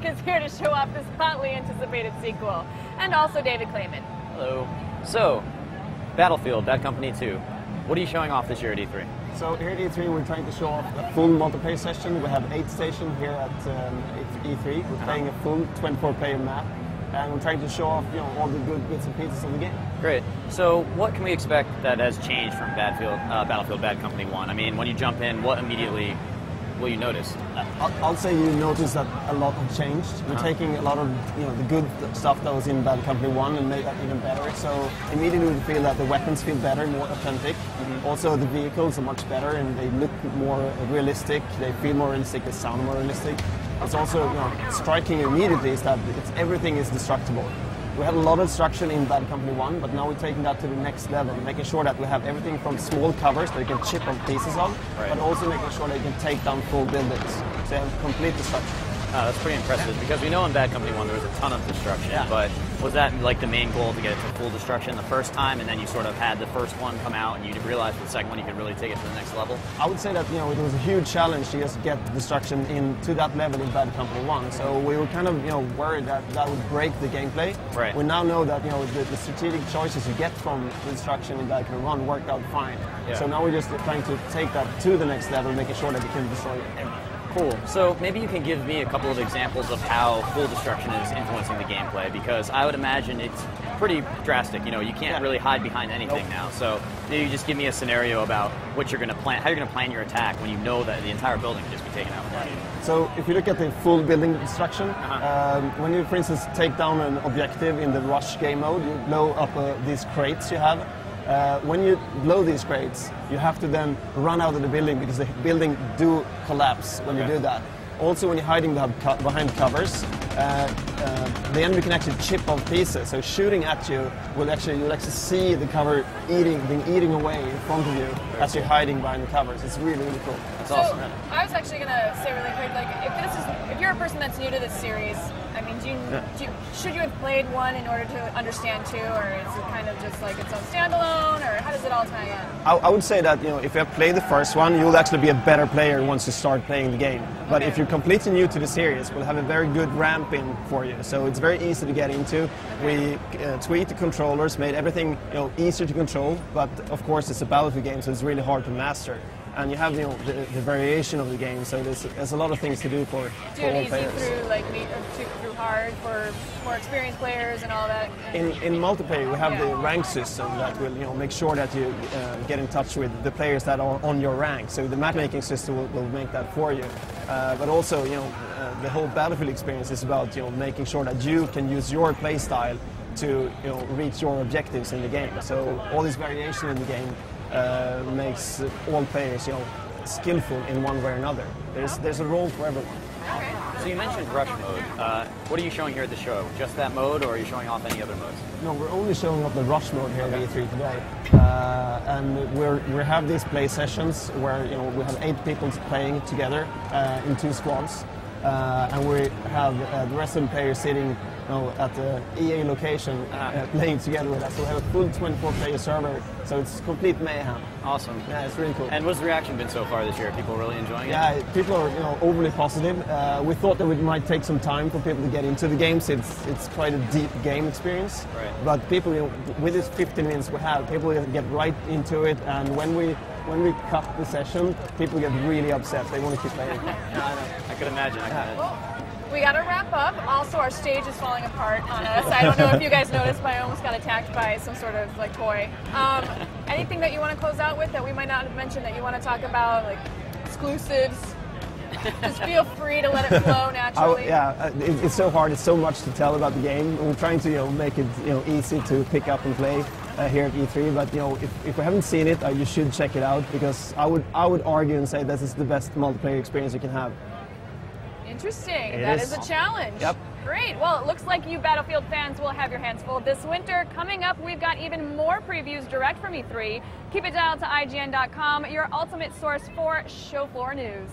Talk is here to show off this hotly anticipated sequel. And also David Clayman. Hello. So, Battlefield, Bad Company 2. What are you showing off this year at E3? So here at E3 we're trying to show off a full multiplayer session. We have 8 stations here at E3. We're playing a full 24-player map. And we're trying to show off, all the good bits and pieces of the game. Great. So, what can we expect that has changed from Battlefield Bad Company 1? I mean, when you jump in, what immediately will you notice? I'll say you notice that a lot has changed. We're taking a lot of the good stuff that was in Bad Company 1 and made that even better. So immediately we feel that the weapons feel better, more authentic. Also the vehicles are much better and they look more realistic. They feel more realistic. They sound more realistic. It's also striking immediately is that everything is destructible. We had a lot of destruction in Bad Company 1, but now we're taking that to the next level, making sure that we have everything from small covers that you can chip on pieces of, but also making sure that you can take down full buildings. So you have complete destruction. Oh, that's pretty impressive, because we know in Bad Company 1 there was a ton of destruction, but was that like the main goal to get it to full destruction the first time, and then you sort of had the first one come out and you realized with the second one you could really take it to the next level? I would say that it was a huge challenge to just get destruction to that level in Bad Company 1, so we were kind of worried that that would break the gameplay. Right. We now know that the strategic choices you get from the destruction in Bad Company 1 worked out fine. Yeah. So now we're just trying to take that to the next level, making sure that we can destroy everything. Cool. So maybe you can give me a couple of examples of how full destruction is influencing the gameplay, because I would imagine it's pretty drastic. You can't really hide behind anything now. So maybe just give me a scenario about what you're going to plan, how you're going to plan your attack when you know that the entire building can just be taken out. So if you look at the full building destruction, when you, for instance, take down an objective in the rush game mode, you blow up these crates you have. When you blow these crates, you have to then run out of the building because the building do collapse when you do that. Also, when you're hiding behind covers, the enemy can actually chip off pieces. So shooting at you you'll actually see the cover being eating away in front of you as you're hiding behind the covers. It's really, really cool. That's awesome. I was actually gonna say really quick, like if you're a person that's new to this series, I mean, should you have played 1 in order to understand 2, or is it kind of just like its own standalone, or how does it all tie in? I would say that if you have played the first one, you'll actually be a better player once you start playing the game. But if you're completely new to the series, we'll have a very good ramp in for you. So it's very easy to get into. We tweaked the controllers, made everything easier to control. But of course, it's a Battlefield game, so it's really hard to master. And you have the variation of the game, so there's a lot of things to do for all players. Do it easy through hard for more experienced players and all that? In multiplayer, we have the rank system that will make sure that you get in touch with the players that are on your rank. So the matchmaking system will make that for you. But also, the whole Battlefield experience is about making sure that you can use your play style to reach your objectives in the game. So all this variation in the game makes all players skillful in one way or another. There's a role for everyone. Okay. So you mentioned rush mode. What are you showing here at the show? Just that mode, or are you showing off any other modes? No, we're only showing off the rush mode here at E3 today. And we have these play sessions where we have 8 people playing together in 2 squads. And we have the rest of the players sitting at the EA location playing together with us. So we have a full 24-player server, so it's complete mayhem. Awesome. Yeah, it's really cool. And what's the reaction been so far this year? People really enjoying it? Yeah, people are overly positive. We thought that it might take some time for people to get into the games. It's quite a deep game experience. Right. But people, with this 15 minutes we have, people get right into it. And when we cut the session, people get really upset. They want to keep playing. I could imagine. We got to wrap up. Also, our stage is falling apart on us. I don't know if you guys noticed, but I almost got attacked by some sort of toy. Anything that you want to close out with that we might not have mentioned that you want to talk about, like exclusives? Just feel free to let it flow naturally. It's so hard. It's so much to tell about the game. We're trying to make it easy to pick up and play here at E3. But if you haven't seen it, you should check it out, because I would argue and say this is the best multiplayer experience you can have. Interesting. That is a challenge. Yep. Great. Well, it looks like you Battlefield fans will have your hands full this winter. Coming up, we've got even more previews direct from E3. Keep it dialed to IGN.com, your ultimate source for show floor news.